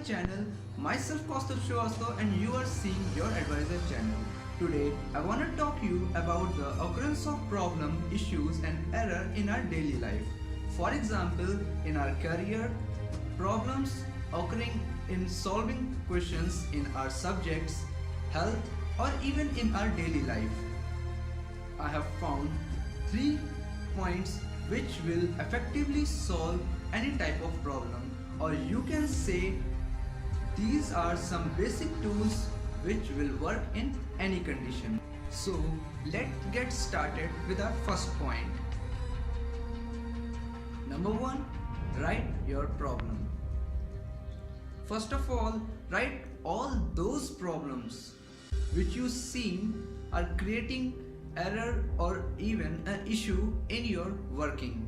channel. Myself Kaustav Srivastava and you are seeing Your Advisor channel. Today I want to talk to you about the occurrence of problem, issues and error in our daily life. For example, in our career, problems occurring in solving questions in our subjects, health or even in our daily life. I have found 3 points which will effectively solve any type of problem, or you can say these are some basic tools which will work in any condition. So let's get started with our first point. Number 1, write your problem. First of all, write all those problems which you see are creating error or even an issue in your working.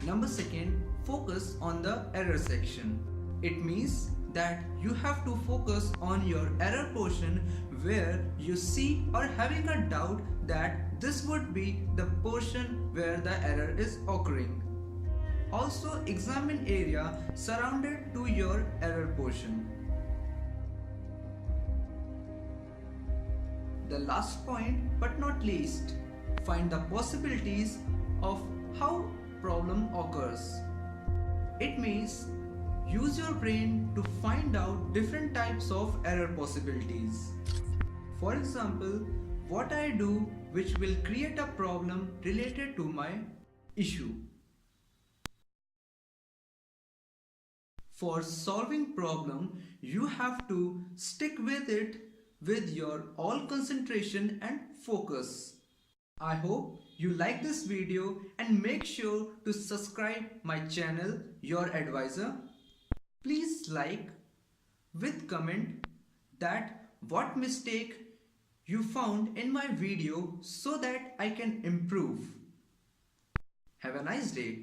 Number 2, focus on the error section. It means that you have to focus on your error portion where you see or having a doubt that this would be the portion where the error is occurring. Also examine area surrounded to your error portion. The last point but not least, find the possibilities of how problem occurs. It means use your brain to find out different types of error possibilities. For example, what I do which will create a problem related to my issue. For solving problem, you have to stick with it with your all concentration and focus. I hope you like this video and make sure to subscribe my channel Your Advisor. Please like with comment that what mistake you found in my video so that I can improve. Have a nice day.